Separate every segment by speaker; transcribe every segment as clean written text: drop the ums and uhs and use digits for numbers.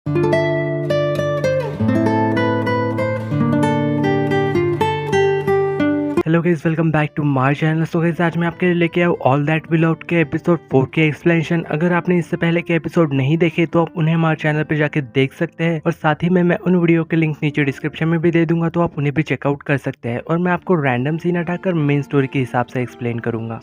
Speaker 1: Hello guys, welcome back to my channel. So guys, आज मैं आपके लिए लेके आया ऑल दैट वी लव्ड के एपिसोड 4 के एक्सप्लेनेशन। अगर आपने इससे पहले के एपिसोड नहीं देखे तो आप उन्हें हमारे चैनल पे जाके देख सकते हैं, और साथ ही में मैं उन वीडियो के लिंक नीचे डिस्क्रिप्शन में भी दे दूंगा, तो आप उन्हें भी चेकआउट कर सकते हैं। और मैं आपको रैंडम सीन हटाकर मेन स्टोरी के हिसाब से एक्सप्लेन करूंगा।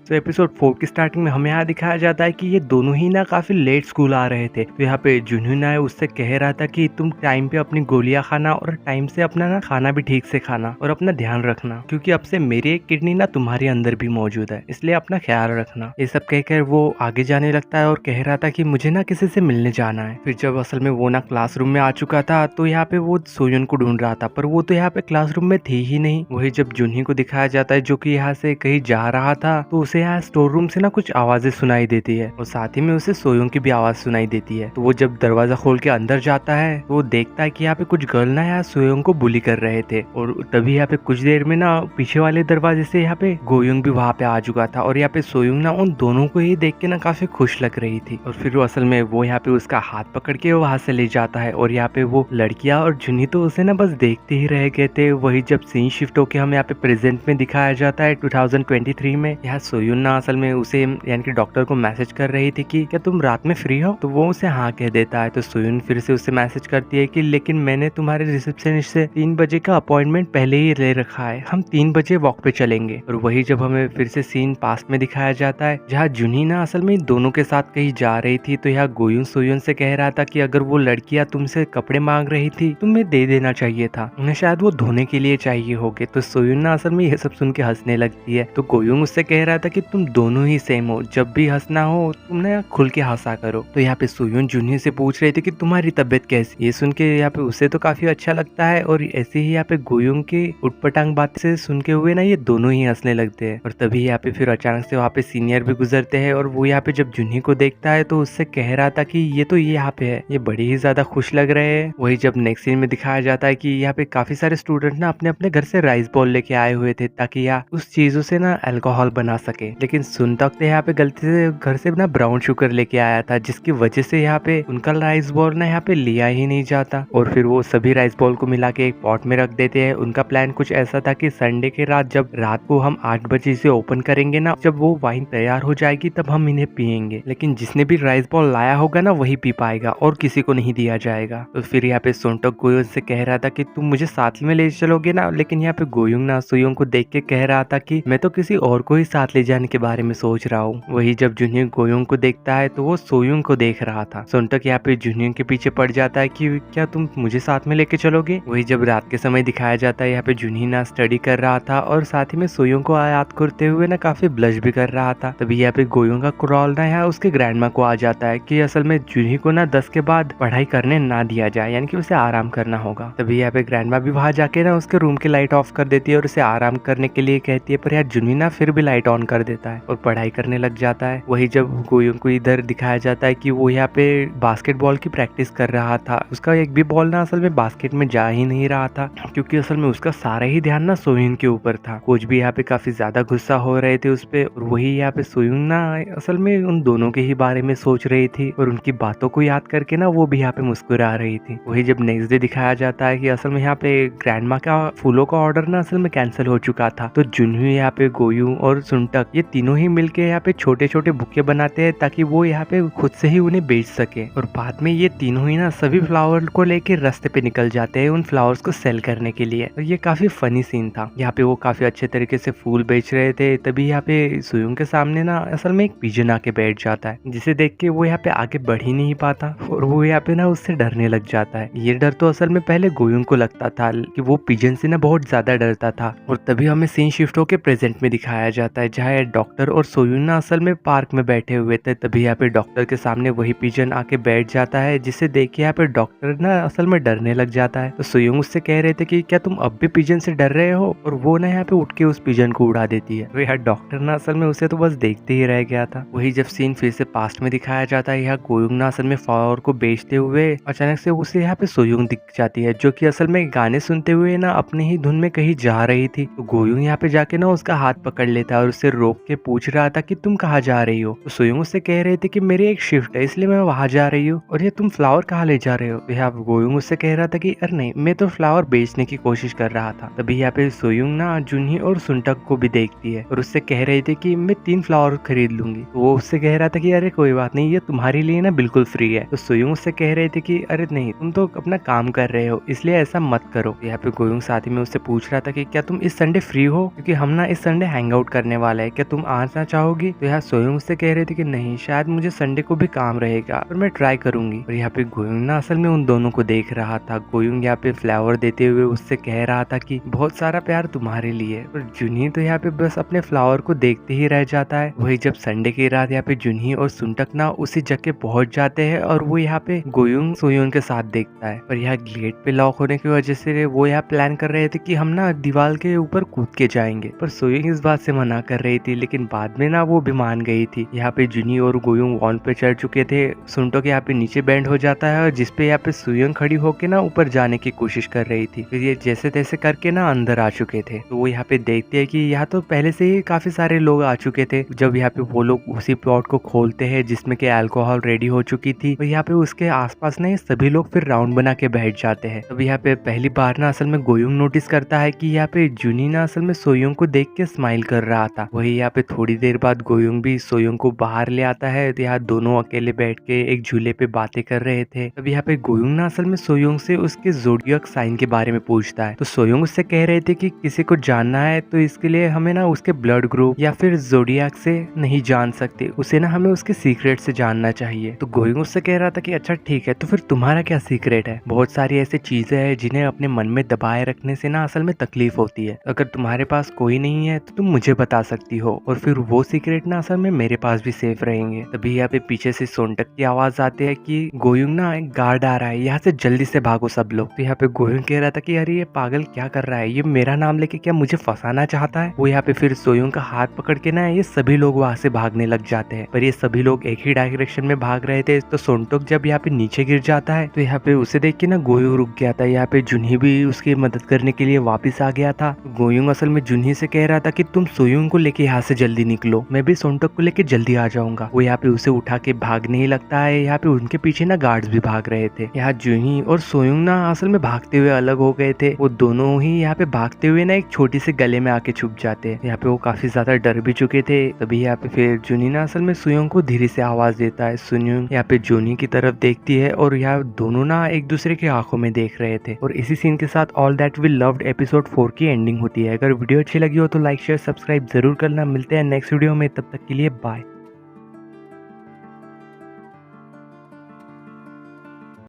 Speaker 1: तो एपिसोड 4 की स्टार्टिंग में हमें यहाँ दिखाया जाता है कि ये दोनों ही ना काफी लेट स्कूल आ रहे थे। तो यहाँ पे जुनून है उससे कह रहा था कि तुम टाइम पे अपनी गोलियां खाना और टाइम से अपना ना खाना भी ठीक से खाना और अपना ध्यान रखना, क्योंकि अब से मेरी एक किडनी ना तुम्हारे अंदर भी मौजूद है, इसलिए अपना ख्याल रखना। ये सब कहकर वो आगे जाने लगता है और कह रहा था कि मुझे ना किसी से मिलने जाना है। फिर जब असल में वो ना क्लासरूम में आ चुका था तो यहाँ पे वो सोयन को ढूंढ रहा था, पर वो तो यहाँ पे क्लासरूम में थी ही नहीं। वही जब जुन्ही को दिखाया जाता है जो कि यहाँ से कहीं जा रहा था, तो उसे यहाँ स्टोर रूम से ना कुछ आवाजें सुनाई देती है और साथ ही में उसे सोयोंग की भी आवाज सुनाई देती है। तो वो जब दरवाजा खोल के अंदर जाता है तो वो देखता है कि यहाँ पे कुछ गर्ल ना यहाँ सोयोंग को बुली कर रहे थे, और तभी यहाँ पे कुछ देर में ना पीछे वाले दरवाजे से यहाँ पे गोयोंग भी वहाँ पे आ चुका था, और यहाँ पे सोयोंग ना उन दोनों को ही देख के ना काफी खुश लग रही थी। और फिर वो असल में वो यहाँ पे उसका हाथ पकड़ के वहां से ले जाता है, और यहाँ पे वो लड़कियां और जुनी तो उसे ना बस देखते ही रह गए थे। वही जब सीन शिफ्ट होके हमें यहाँ पे प्रेजेंट में दिखाया जाता है 2023 में, यहाँ सोयुन ना असल में उसे यानी कि डॉक्टर को मैसेज कर रही थी कि क्या तुम रात में फ्री हो, तो वो उसे हाँ कह देता है। तो सोयुन फिर से उससे मैसेज करती है कि लेकिन मैंने तुम्हारे रिसेप्शनिस्ट से 3 बजे का अपॉइंटमेंट पहले ही ले रखा है, हम 3 बजे वॉक पे चलेंगे। और वही जब हमें फिर से सीन पास्ट में दिखाया जाता है जहाँ जुनी ना असल में दोनों के साथ कहीं जा रही थी, तो यहाँ गोयुन सोयुन से कह रहा था कि अगर वो लड़कियां तुमसे कपड़े मांग रही थी तुम्हें दे देना चाहिए था, उन्हें शायद वो धोने के लिए चाहिए होगे। तो सोयुन ना असल में ये सब सुन के हंसने लगती है। तो गोयुन उससे कह रहा था कि तुम दोनों ही सेम हो, जब भी हंसना हो तुम ना खुल के हंसा करो। तो यहाँ पे सोयुन जुनी से पूछ रहे थे कि तुम्हारी तबीयत कैसी। ये सुन के यहाँ पे उसे तो काफी अच्छा लगता है, और ऐसे ही यहाँ पे गोयुन की उटपटांग बात से सुन के हुए ना ये दोनों ही हंसने लगते हैं। और तभी यहाँ पे फिर अचानक से वहाँ पे सीनियर भी गुजरते हैं, और वो यहाँ पे जब जुनी को देखता है तो उससे कह रहा था कि ये तो ये यहाँ पे है, ये बड़ी ही ज्यादा खुश लग रहे हैं। वही जब नेक्स्ट सीन में दिखाया जाता है कि यहाँ पे काफी सारे स्टूडेंट ना अपने अपने घर से राइस बॉल लेके आए हुए थे ताकि यहाँ उस चीजों से ना अल्कोहल बना सके, लेकिन सुनतक तो यहाँ पे गलती से घर से ना ब्राउन शुगर लेके आया था, जिसकी वजह से यहाँ पे उनका राइस बॉल ना यहाँ पे लिया ही नहीं जाता। और फिर वो सभी राइस बॉल को मिला के एक पॉट में रख देते हैं। उनका प्लान कुछ ऐसा था कि संडे के रात जब रात को हम 8 बजे से ओपन करेंगे ना, जब वो वाइन तैयार हो जाएगी तब हम इन्हें पियेंगे, लेकिन जिसने भी राइस बॉल लाया होगा ना वही पी पाएगा और किसी को नहीं दिया जाएगा। तो फिर यहाँ पे सोनटक गोयुंग से कह रहा था कि तुम मुझे साथ में ले चलोगे ना, लेकिन यहाँ पे गोयुंग ना सोयुंग को देख के कह रहा था कि मैं तो किसी और को ही साथ ले जाने के बारे में सोच रहा हूँ। वही जब जुनियर गोयुंग को देखता है तो वो सोयुंग को देख रहा था। सोनटक यहाँ पे जुनियर के पीछे पड़ जाता है कि क्या तुम मुझे साथ में लेके चलोगे। वही जब रात के समय दिखाया जाता है यहाँ पे जुनियर ना स्टडी कर रहा था, और साथ ही में सोयुंग को याद करते हुए ना काफी ब्लश भी कर रहा था। तभी यहाँ पे गोयुंग का कॉल ना यहाँ उसके ग्रैंडमा को आ जाता है कि असल में जुनियर को ना 10 के बाद पढ़ाई करने ना दिया जाए, यानी कि उसे आराम करना होगा। तभी यहाँ पे ग्रैंडमा भी वहां जाके ना उसके रूम की लाइट ऑफ कर देती है और उसे आराम करने के लिए कहती है, पर यार जुनियर ना फिर भी लाइट ऑन कर देता है और पढ़ाई करने लग जाता है। वही जब गोयुंग को इधर दिखाया जाता है कि वो यहाँ पे बास्केटबॉल की प्रैक्टिस कर रहा था, उसका एक भी बॉल ना असल में बास्केट में जा ही नहीं रहा था, क्योंकि असल में उसका सारा ही ध्यान ना सोयुन के ऊपर था। कोच भी यहाँ पे काफी ज्यादा गुस्सा हो रहे थे उस पे, और वही यहाँ पे सोयुन ना असल में उन दोनों के ही बारे में सोच रही थी, और उनकी बातों को याद करके ना वो भी यहाँ पे मुस्कुरा रही थी। वही जब नेक्स्ट डे दिखाया जाता है कि असल में यहाँ पे ग्रैंडमा का फूलों का ऑर्डर ना असल में कैंसिल हो चुका था, तो जुनहू यहाँ पे गोयू और सुनटक ये तीनों ही मिलके यहाँ पे छोटे छोटे बुके बनाते हैं ताकि वो यहाँ पे खुद से ही उन्हें बेच सके, और बाद में ये तीनों ही ना सभी फ्लावर को लेके रास्ते पे निकल जाते हैं उन फ्लावर्स को सेल करने के लिए। और ये काफी फनी सीन था। यहाँ पे वो काफी अच्छे तरीके से फूल बेच रहे थे, तभी यहाँ पे सुयुंग के सामने ना असल में एक पिजन आके बैठ जाता है, जिसे देख के वो यहाँ पे आगे बढ़ ही नहीं पाता और वो यहाँ पे ना उससे डरने लग जाता है। ये डर तो असल में पहले गोयुंग को लगता था कि वो पिजन से ना बहुत ज्यादा डरता था। और तभी हमें सीन शिफ्ट होके प्रेजेंट में दिखाया जाता है जहाँ डॉक्टर और सोयुंग ना असल में पार्क में बैठे हुए थे। तभी यहाँ पे डॉक्टर के सामने वही पिजन आके बैठ जाता है, जिसे देख के यहाँ पे डॉक्टर ना असल में डरने लग जाता है। तो सोयुंग उससे कह रहे थे कि क्या तुम अब भी पिजन से डर रहे हो, और वो ना यहाँ पे उठ के उस पिजन को उड़ा देती है। तो यहाँ डॉक्टर ना असल में उसे तो बस देखते ही रह गया था। वही जब सीन फिर से पास्ट में दिखाया जाता है, यहाँ गोयुंग ना असल में फ्लावर को बेचते हुए अचानक से उसे यहाँ पे सोयुंग दिख जाती है, जो कि असल में गाने सुनते हुए ना अपने ही धुन में कहीं जा रही थी। तो गोयुंग यहाँ पे जाके ना उसका हाथ पकड़ लेता है और उसे रोक के पूछ रहा था कि तुम कहाँ जा रही हो। तो सोयूंग उससे कह रहे थे कि मेरी एक शिफ्ट है इसलिए मैं वहाँ जा रही हूँ, और ये तुम फ्लावर कहाँ ले जा रहे हो। तो यहाँ पे गोयुंग उससे कह रहा था कि अरे नहीं, मैं तो फ्लावर बेचने की कोशिश कर रहा था। तभी यहाँ पे सोयूंग ना जुनही और सुनटक को भी देखती है और उससे कह रही थी कि मैं 3 फ्लावर खरीद लूंगी। तो वो उससे कह रहा था कि अरे कोई बात नहीं, ये तुम्हारे लिए ना बिल्कुल फ्री है। तो सोयूंग उससे कह रहे थे कि अरे नहीं, तुम तो अपना काम कर रहे हो इसलिए ऐसा मत करो। यहाँ पे गोयुंग साथ ही में उससे पूछ रहा था कि क्या तुम इस संडे फ्री हो, क्योंकि हम ना इस संडे हैंग आउट करने वाला है, क्या तुम आना चाहोगी। तो यहाँ सोयूंग उससे कह रहे थे कि नहीं, शायद मुझे संडे को भी काम रहेगा पर मैं ट्राई करूंगी। और यहाँ पे गोयुंग ना असल में उन दोनों को देख रहा था। गोयुंग यहाँ पे फ्लावर देते हुए उससे कह रहा था कि बहुत सारा प्यार तुम्हारे लिए। और जुनही तो यहाँ पे बस अपने फ्लावर को देखते ही रह जाता है। वही जब संडे की रात यहाँ पे जुनही और सुनटक ना उसी जगह पहुंच जाते हैं और वो यहाँ पे गोयुंग सोयूंग के साथ देखता है। पर यहाँ गेट पे लॉक होने की वजह से वो यहाँ प्लान कर रहे थे कि हम ना दीवार के ऊपर कूद के जाएंगे, पर सोयूंग इस बात से मना कर रही थी, लेकिन बाद में ना वो भी मान गई थी। यहाँ पे जुनी और गोयुंग वॉल पे चढ़ चुके थे। सुनटो के यहाँ पे नीचे बैंड हो जाता है और जिसपे यहाँ पे सोयूंग खड़ी होके ना ऊपर जाने की कोशिश कर रही थी। फिर ये जैसे तैसे करके ना अंदर आ चुके थे। तो वो यहाँ पे देखते हैं कि यहाँ तो पहले से ही काफी सारे लोग आ चुके थे। जब यहाँ पे वो लोग उसी प्लॉट को खोलते हैं जिसमें कि अल्कोहल रेडी हो चुकी थी, और यहाँ पे उसके आसपास ना सभी लोग फिर राउंड बना के बैठ जाते हैं। तब यहाँ पे पहली बार ना असल में गोयुंग नोटिस करता है कि यहाँ पे जुनी ना असल में सोयूंग को देख के स्माइल कर रहा था। वही यहाँ पे थोड़ी देर बाद गोयुंग भी सोयूंग को बाहर ले आता है। तो यहाँ दोनों अकेले बैठ के एक झूले पे बातें कर रहे थे। तब यहाँ पे गोयुंग ना असल में सोयूंग से उसके ज़ोडिएक साइन के बारे में पूछता है। तो सोयूंग उससे कह रहे थे कि किसी को जानना है तो इसके लिए हमें ना उसके ब्लड ग्रुप या फिर ज़ोडिएक से नहीं जान सकते, उसे ना हमें उसके सीक्रेट से जानना चाहिए। तो गोयुंग उससे कह रहा था कि अच्छा ठीक है, तो फिर तुम्हारा क्या सीक्रेट है। बहुत सारी ऐसी चीजें हैं जिन्हें अपने मन में दबाए रखने से ना असल में तकलीफ होती है। अगर तुम्हारे पास कोई नहीं है तो तुम मुझे बता सकती हो, और फिर वो सीक्रेट ना असल में मेरे पास भी सेफ रहेंगे। तभी यहाँ पे पीछे से सोनटक की आवाज आती है कि गोयुंग ना एक गार्ड आ रहा है, यहाँ से जल्दी से भागो सब लोग। तो यहाँ पे गोयुंग कह रहा था कि अरे ये पागल क्या कर रहा है, ये मेरा नाम लेके क्या मुझे फंसाना चाहता है। वो यहाँ पे फिर सोयूंग का हाथ पकड़ के ना ये सभी लोग वहां से भागने लग जाते हैं। पर ये सभी लोग एक ही डायरेक्शन में भाग रहे थे। तो सोनटक जब यहाँ पे नीचे गिर जाता है तो यहाँ पे उसे देख के ना गोयुंग रुक गया था। यहाँ पे जुनही भी उसकी मदद करने के लिए वापस आ गया था। गोयुंग असल में जुनही से कह रहा था कि तुम सोयूंग को लेके यहाँ से जल्दी निकलो, मैं भी सोनटक को लेके जल्दी आ जाऊंगा। वो यहाँ पे उसे उठा के भागने ही लगता है। यहाँ पे उनके पीछे ना गार्ड्स भी भाग रहे थे। यहाँ जुनही और सोयूंग ना असल में भागते हुए अलग हो गए थे। वो दोनों ही यहाँ पे भागते हुए ना एक छोटी सी गले में आके छुप जाते। यहाँ पे वो काफी ज्यादा डर भी चुके थे। तभी यहाँ पे फिर जुनी ना असल में सोयूंग को धीरे से आवाज देता है। सोयूंग यहाँ पे जुनी की तरफ देखती है और यहाँ दोनों ना एक दूसरे की आंखों में देख रहे थे। और इसी सीन के साथ all that we loved episode 4 की एंडिंग होती है। अगर वीडियो अच्छी लगी हो तो लाइक शेयर सब्सक्राइब जरूर करना। मिलते हैं नेक्स्ट वीडियो में, तब तक के लिए बाय।